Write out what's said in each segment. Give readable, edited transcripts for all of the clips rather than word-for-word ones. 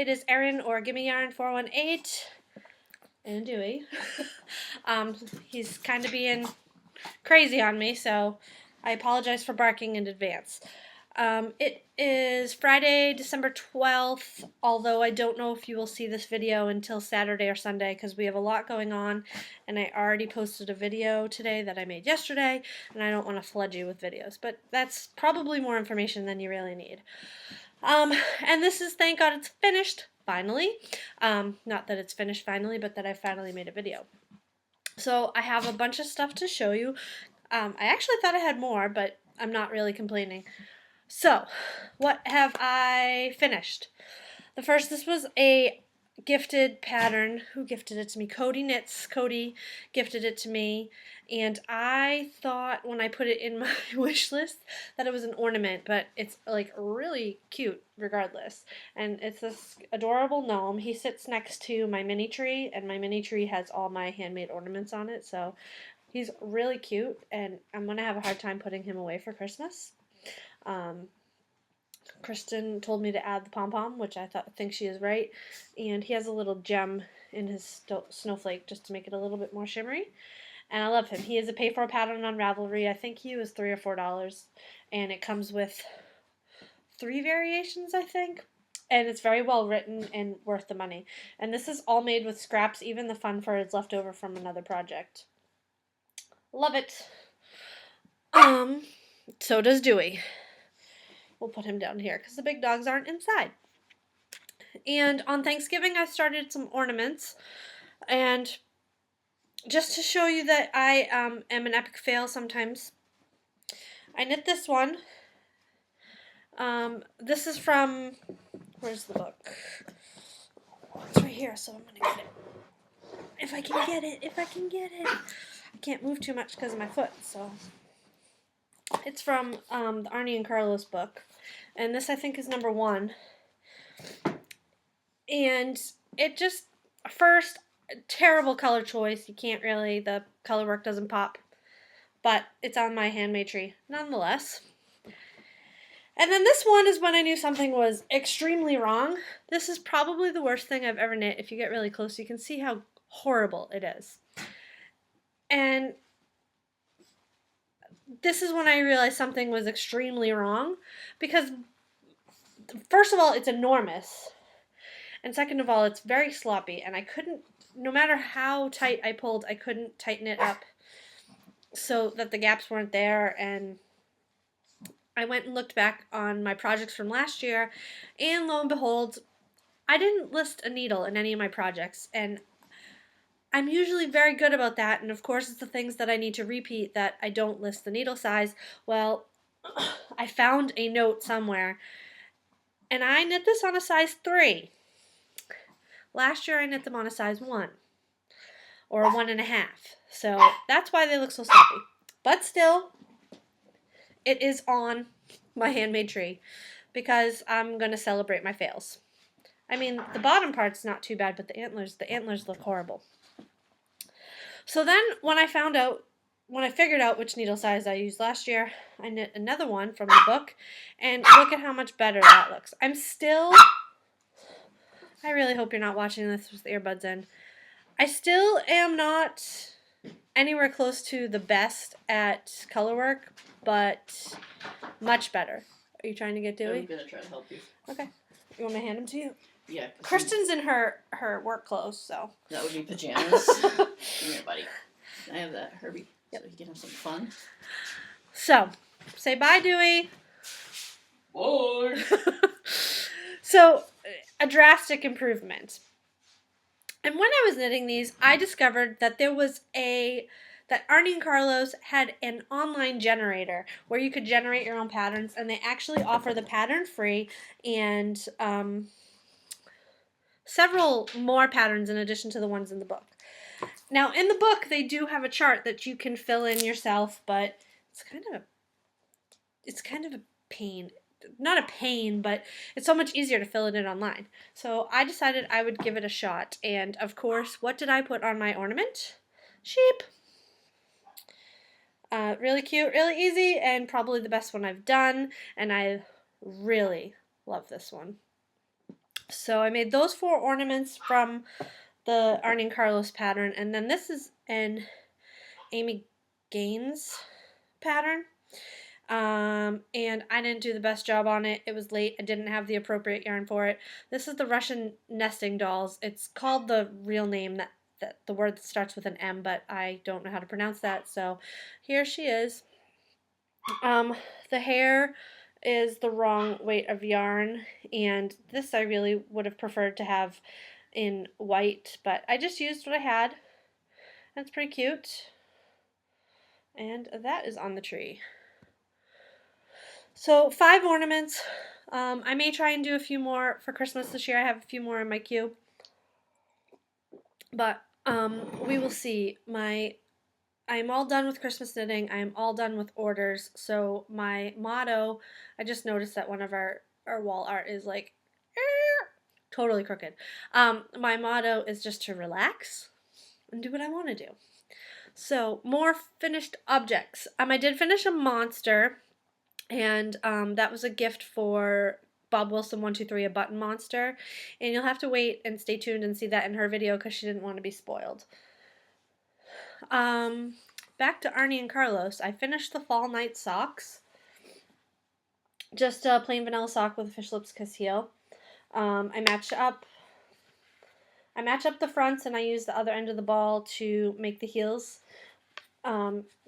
it is Erin or Gimme Yarn 418 and Dewey. He's kind of being crazy on me, so I apologize for barking in advance. It is Friday, December 12th, although I don't know if you will see this video until Saturday or Sunday because we have a lot going on, and I already posted a video today that I made yesterday, and I don't want to flood you with videos, but that's probably more information than you really need. And this is, thank God it's finished, finally. Not that it's finished finally, but that I finally made a video. So I have a bunch of stuff to show you. I actually thought I had more, but I'm not really complaining. So, what have I finished? This was a gifted pattern. Who gifted it to me? Cody Knits. Cody gifted it to me, and I thought when I put it in my wish list that it was an ornament, but it's like really cute regardless. And it's this adorable gnome. He sits next to my mini tree, and my mini tree has all my handmade ornaments on it, so he's really cute, and I'm going to have a hard time putting him away for Christmas. Kristen told me to add the pom-pom, which I think she is right, and he has a little gem in his snowflake just to make it a little bit more shimmery, and I love him. He is a pay-for pattern on Ravelry. I think he was $3 or $4, and it comes with 3 variations, I think, and it's very well written and worth the money. And this is all made with scraps. Even the fun fur is left over from another project. Love it. So does Dewey. We'll put him down here because the big dogs aren't inside. And on Thanksgiving, I started some ornaments. And just to show you that I am an epic fail sometimes, I knit this one. This is from, where's the book? It's right here, so I'm going to get it. If I can get it. I can't move too much because of my foot, so. It's from the Arnie and Carlos book. And this, I think, is number 1. And it just, first, terrible color choice. You can't really, the color work doesn't pop. But it's on my handmade tree, nonetheless. And then this one is when I knew something was extremely wrong. This is probably the worst thing I've ever knit. If you get really close, you can see how horrible it is. And this is when I realized something was extremely wrong, because first of all, it's enormous, and second of all, it's very sloppy, and I couldn't, no matter how tight I pulled, I couldn't tighten it up so that the gaps weren't there. And I went and looked back on my projects from last year, and lo and behold, I didn't list a needle in any of my projects, and I'm usually very good about that, and of course it's the things that I need to repeat that I don't list the needle size. Well, I found a note somewhere, and I knit this on a size 3. Last year I knit them on a size 1, or a 1.5, so that's why they look so sloppy. But still, it is on my handmade tree, because I'm going to celebrate my fails. I mean, the bottom part's not too bad, but the antlers look horrible. So then when I figured out which needle size I used last year, I knit another one from the book, and look at how much better that looks. I really hope you're not watching this with earbuds in. I still am not anywhere close to the best at color work, but much better. Are you trying to get Dewey? I'm going to try to help you. Okay. You want me to hand him to you? Yeah. Kristen's in her work clothes, so. That would be pajamas. Come here, buddy. I have that, Herbie, so you can have some fun. So, say bye, Dewey. Bye. So, a drastic improvement. And when I was knitting these, I discovered that that Arnie and Carlos had an online generator where you could generate your own patterns, and they actually offer the pattern free and several more patterns in addition to the ones in the book. Now, in the book, they do have a chart that you can fill in yourself, but it's kind of a pain. Not a pain, but it's so much easier to fill it in online. So I decided I would give it a shot. And of course, what did I put on my ornament? Sheep. Really cute, really easy, and probably the best one I've done. And I really love this one. So I made those 4 ornaments from the Arnie and Carlos pattern, and then this is an Amy Gaines pattern. And I didn't do the best job on it. It was late. I didn't have the appropriate yarn for it. This is the Russian nesting dolls. It's called the real name, that the word that starts with an M, but I don't know how to pronounce that. So here she is. The hair is the wrong weight of yarn, and this I really would have preferred to have in white, but I just used what I had. That's pretty cute. And that is on the tree. So 5 ornaments. I may try and do a few more for Christmas this year. I have a few more in my queue. But we will see. I'm all done with Christmas knitting. I'm all done with orders. So my motto, I just noticed that one of our wall art is like totally crooked. My motto is just to relax and do what I want to do. So more finished objects. I did finish a monster, and that was a gift for Bob Wilson 123, a button monster, and you'll have to wait and stay tuned and see that in her video because she didn't want to be spoiled. Back to Arnie and Carlos. I finished the fall night socks. Just a plain vanilla sock with fish lips kiss heel. I match up the fronts, and I use the other end of the ball to make the heels.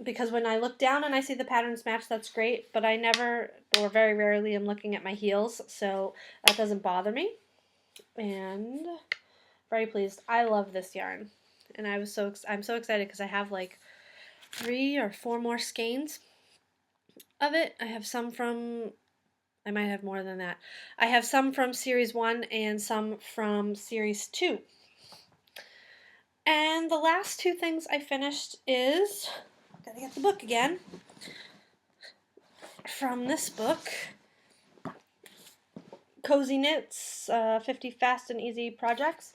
Because when I look down and I see the patterns match, that's great, but I never, or very rarely, am looking at my heels, so that doesn't bother me. And very pleased. I love this yarn, and I'm so excited because I have like 3 or 4 more skeins of it. I have some from, I might have more than that. I have some from series 1 and some from series 2. And the last 2 things I finished is, gotta get the book again, from this book, Cozy Knits, 50 Fast and Easy Projects.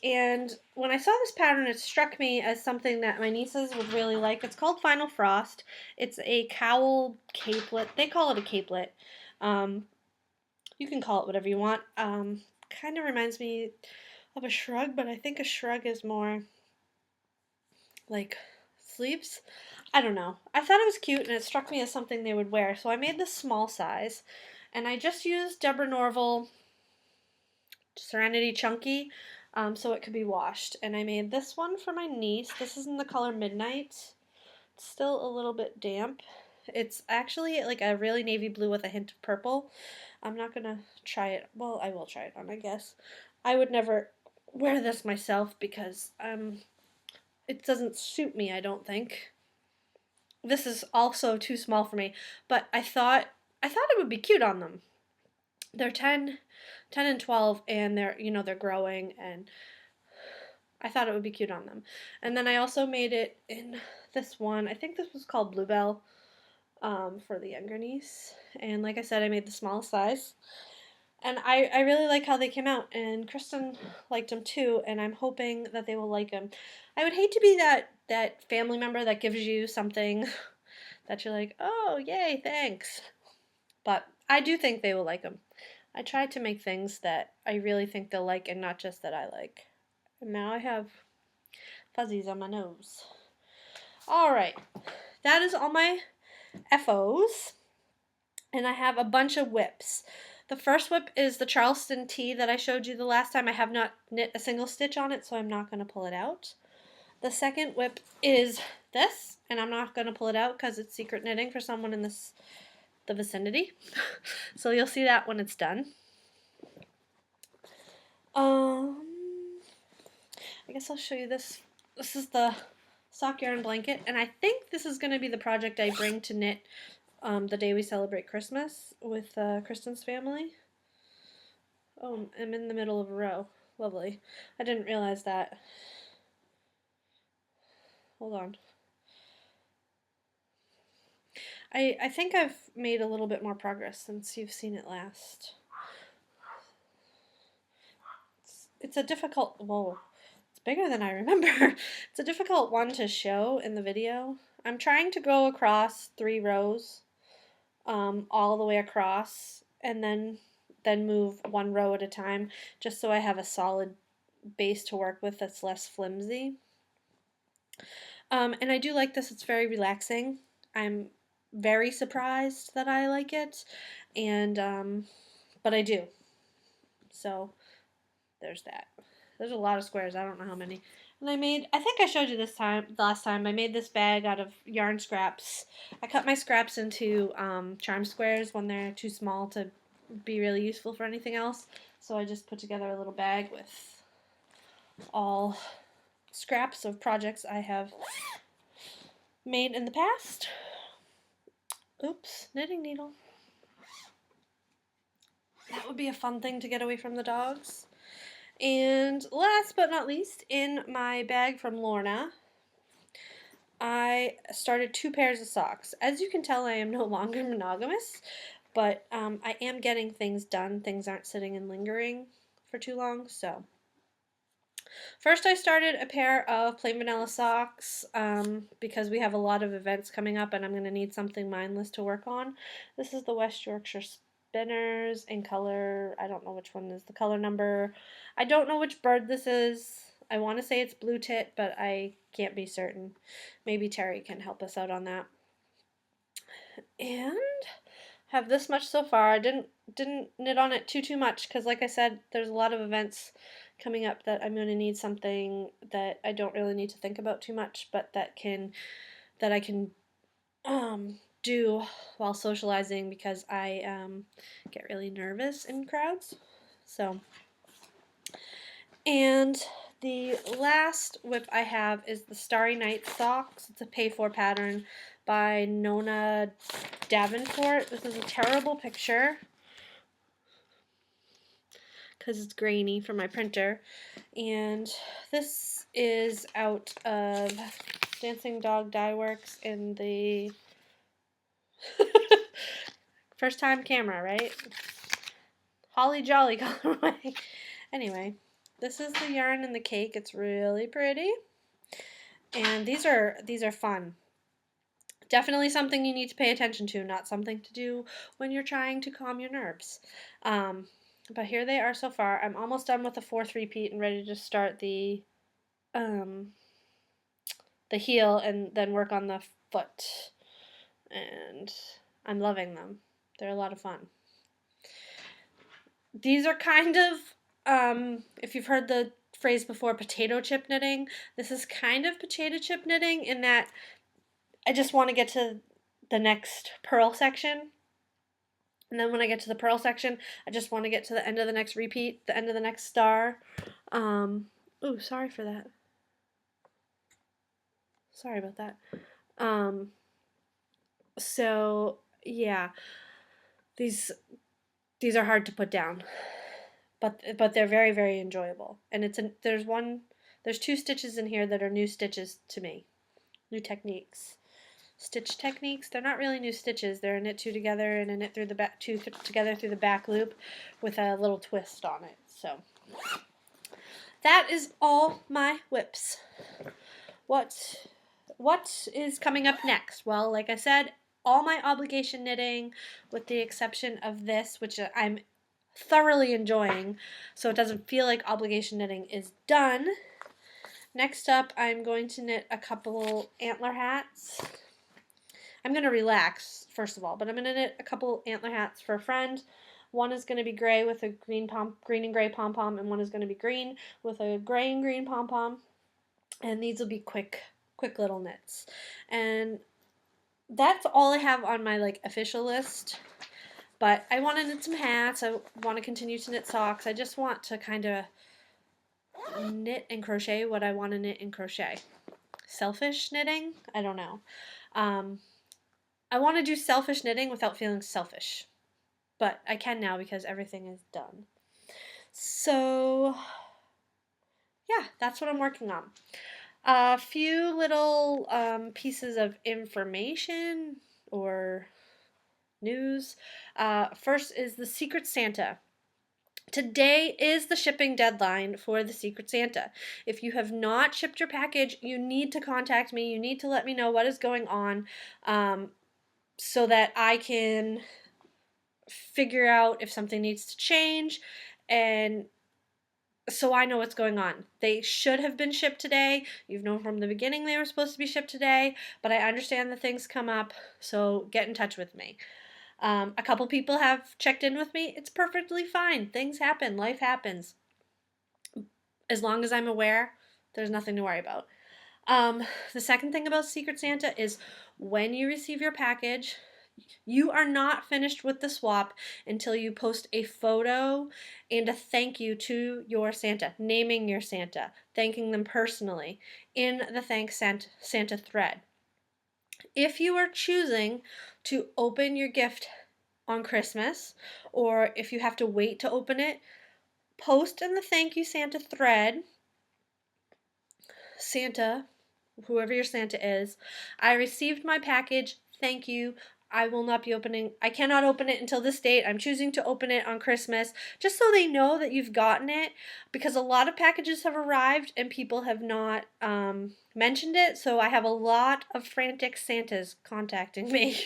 And when I saw this pattern, it struck me as something that my nieces would really like. It's called Final Frost. It's a cowl capelet. They call it a capelet. You can call it whatever you want. Kind of reminds me of a shrug, but I think a shrug is more like sleeves. I don't know. I thought it was cute, and it struck me as something they would wear, so I made the small size, and I just used Deborah Norville Serenity Chunky, so it could be washed. And I made this one for my niece. This is in the color Midnight. It's still a little bit damp. It's actually like a really navy blue with a hint of purple. I'm not gonna try it. Well, I will try it on, I guess. I would never wear this myself because it doesn't suit me, I don't think. This is also too small for me, but I thought it would be cute on them. They're 10 and 12, and they're growing, and I thought it would be cute on them. And then I also made it in this one. I think this was called Bluebell, for the younger niece. And like I said, I made the smallest size. And I really like how they came out, and Kristen liked them too, and I'm hoping that they will like them. I would hate to be that family member that gives you something that you're like, oh, yay, thanks. But I do think they will like them. I try to make things that I really think they'll like and not just that I like. And now I have fuzzies on my nose. Alright, that is all my FOs. And I have a bunch of whips. The first whip is the Charleston tee that I showed you the last time. I have not knit a single stitch on it, so I'm not going to pull it out. The second whip is this, and I'm not going to pull it out because it's secret knitting for someone in the vicinity. So you'll see that when it's done. I guess I'll show you this. This is the sock yarn blanket, and I think this is going to be the project I bring to knit the day we celebrate Christmas with Kristen's family. Oh, I'm in the middle of a row. Lovely. I didn't realize that. Hold on. I think I've made a little bit more progress since you've seen it last. It's a difficult, whoa, it's bigger than I remember. It's a difficult one to show in the video. I'm trying to go across 3 rows, all the way across, and then then move one row at a time, just so I have a solid base to work with that's less flimsy. And I do like this. It's very relaxing. I'm very surprised that I like it, and but I do. So there's that. There's a lot of squares. I don't know how many. And I think I showed you this time, last time, I made this bag out of yarn scraps. I cut my scraps into charm squares when they're too small to be really useful for anything else. So I just put together a little bag with all scraps of projects I have made in the past. Oops, knitting needle. That would be a fun thing to get away from the dogs. And last but not least, in my bag from Lorna, I started 2 pairs of socks. As you can tell, I am no longer monogamous, but I am getting things done. Things aren't sitting and lingering for too long, so. First, I started a pair of plain vanilla socks because we have a lot of events coming up and I'm going to need something mindless to work on. This is the West Yorkshire Spinners in color, I don't know which one is the color number. I don't know which bird this is. I want to say it's blue tit, but I can't be certain. Maybe Terry can help us out on that. And have this much so far. I didn't knit on it too much because, like I said, there's a lot of events coming up that I'm going to need something that I don't really need to think about too much, but that I can do while socializing because I get really nervous in crowds. So, and the last whip I have is the Starry Night socks. It's a pay-for pattern by Nona Davenport. This is a terrible picture because it's grainy for my printer. And this is out of Dancing Dog Dye Works in the first time camera, right? Holly Jolly colorway. Anyway, this is the yarn and the cake. It's really pretty. And these are fun. Definitely something you need to pay attention to, not something to do when you're trying to calm your nerves. But here they are so far. I'm almost done with the 4th repeat and ready to start the heel and then work on the foot. And I'm loving them. They're a lot of fun. These are kind of, if you've heard the phrase before, potato chip knitting. This is kind of potato chip knitting in that I just want to get to the next purl section. And then when I get to the purl section, I just want to get to the end of the next repeat, the end of the next star. Ooh, sorry for that. Sorry about that. So yeah, these are hard to put down, but they're very, very enjoyable. And there's 2 stitches in here that are new stitches to me, new techniques. Stitch techniques. They're not really new stitches. They're a knit 2 together and a knit through the back 2 together through the back loop with a little twist on it. So that is all my whips. What is coming up next? Well, like I said, all my obligation knitting with the exception of this, which I'm thoroughly enjoying, so it doesn't feel like obligation knitting is done. Next up, I'm going to knit a couple antler hats. I'm going to relax, first of all, but I'm going to knit a couple antler hats for a friend. One is going to be gray with a green and gray pom-pom, and one is going to be green with a gray and green pom-pom. And these will be quick little knits. And that's all I have on my official list. But I want to knit some hats. I want to continue to knit socks. I just want to kind of knit and crochet what I want to knit and crochet. Selfish knitting? I don't know. I want to do selfish knitting without feeling selfish. But I can now because everything is done. So, yeah, that's what I'm working on. A few little pieces of information or news. First is the Secret Santa. Today is the shipping deadline for the Secret Santa. If you have not shipped your package, you need to contact me. You need to let me know what is going on so that I can figure out if something needs to change, and so I know what's going on. They should have been shipped today. You've known from the beginning they were supposed to be shipped today, but I understand that things come up, so get in touch with me. A couple people have checked in with me. It's perfectly fine. Things happen. Life happens. As long as I'm aware, there's nothing to worry about. The second thing about Secret Santa is when you receive your package, you are not finished with the swap until you post a photo and a thank you to your Santa, naming your Santa, thanking them personally in the Thanks Santa thread. If you are choosing to open your gift on Christmas, or if you have to wait to open it, post in the Thank You Santa thread, Santa, whoever your Santa is, I received my package. Thank you. I cannot open it until this date. I'm choosing to open it on Christmas, just so they know that you've gotten it, because a lot of packages have arrived and people have not mentioned it. So I have a lot of frantic Santas contacting me.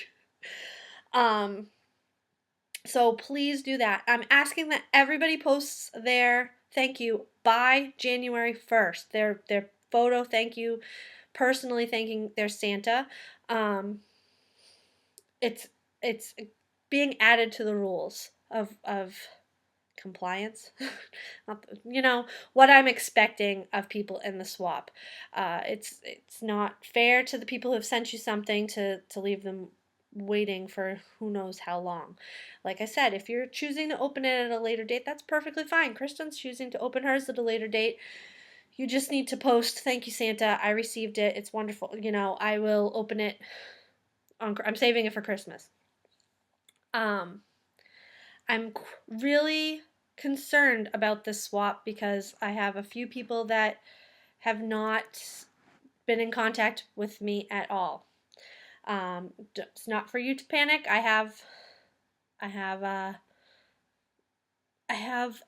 So please do that. I'm asking that everybody posts their thank you by January 1st. Their photo thank you, personally thanking their Santa. It's being added to the rules of compliance. What I'm expecting of people in the swap. It's not fair to the people who have sent you something to leave them waiting for who knows how long. Like I said, if you're choosing to open it at a later date, that's perfectly fine. Kristen's choosing to open hers at a later date. You just need to post, thank you, Santa. I received it. It's wonderful. I will open it I'm saving it for Christmas. I'm really concerned about this swap because I have a few people that have not been in contact with me at all. It's not for you to panic. I have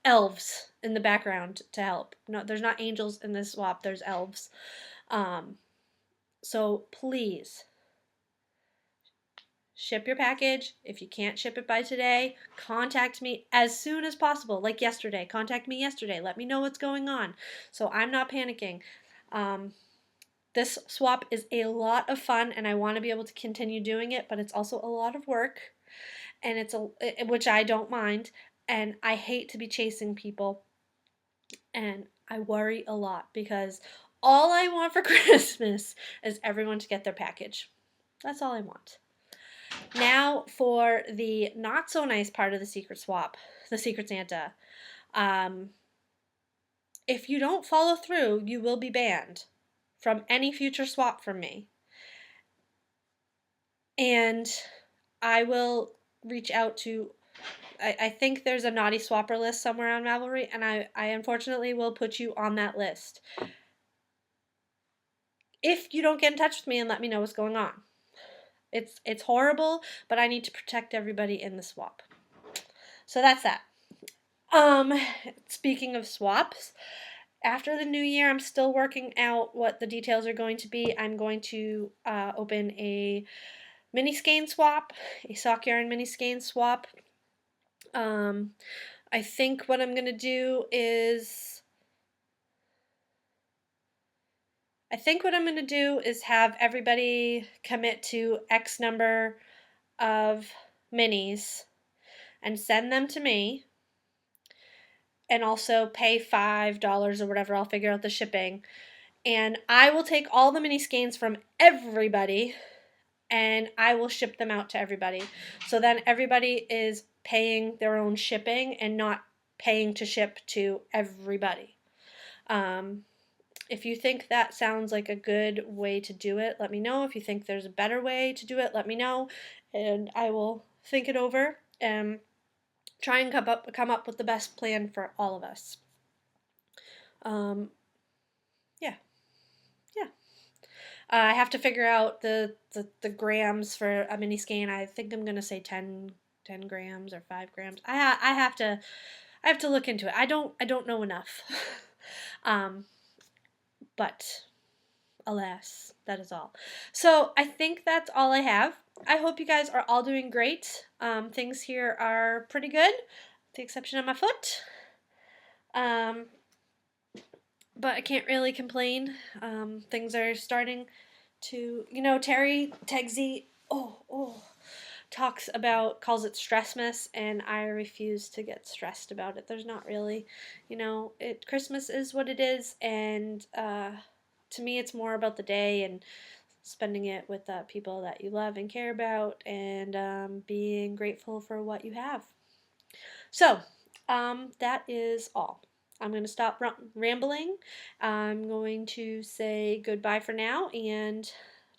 elves in the background to help. No, there's not angels in this swap. There's elves. So please ship your package. If you can't ship it by today, contact me as soon as possible. Like yesterday. Contact me yesterday. Let me know what's going on. So I'm not panicking. This swap is a lot of fun and I want to be able to continue doing it, but it's also a lot of work, and which I don't mind, and I hate to be chasing people, and I worry a lot because all I want for Christmas is everyone to get their package. That's all I want. Now for the not so nice part of the secret swap, the Secret Santa. If you don't follow through, you will be banned from any future swap from me. And I will reach out to, I think there's a naughty swapper list somewhere on Ravelry, and I unfortunately will put you on that list if you don't get in touch with me and let me know what's going on. It's horrible, but I need to protect everybody in the swap. So that's that. Speaking of swaps, after the new year, I'm still working out what the details are going to be. I'm going to open a mini skein swap, a sock yarn mini skein swap. I think what I'm going to do is have everybody commit to X number of minis and send them to me, and also pay $5 or whatever. I'll figure out the shipping, and I will take all the mini skeins from everybody and I will ship them out to everybody. So then everybody is paying their own shipping and not paying to ship to everybody. If you think that sounds like a good way to do it, let me know. If you think there's a better way to do it, let me know, and I will think it over and try and come up with the best plan for all of us. Yeah. I have to figure out the grams for a mini skein. I think I'm gonna say 10 grams or 5 grams. I have to look into it. I don't know enough. But alas, that is all. So I think that's all I have. I hope you guys are all doing great. Things here are pretty good, with the exception of my foot. But I can't really complain. Things are starting to, Terry Tegsy, calls it Stressmas, and I refuse to get stressed about it. There's not really, Christmas is what it is, and to me it's more about the day and spending it with people that you love and care about, and being grateful for what you have. So, that is all. I'm going to stop rambling. I'm going to say goodbye for now, and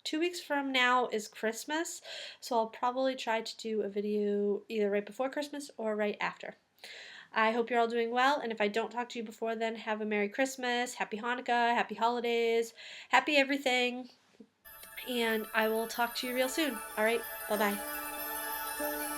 2 weeks from now is Christmas, so I'll probably try to do a video either right before Christmas or right after. I hope you're all doing well, and if I don't talk to you before then, have a Merry Christmas, Happy Hanukkah, Happy Holidays, Happy everything, and I will talk to you real soon. All right, bye-bye.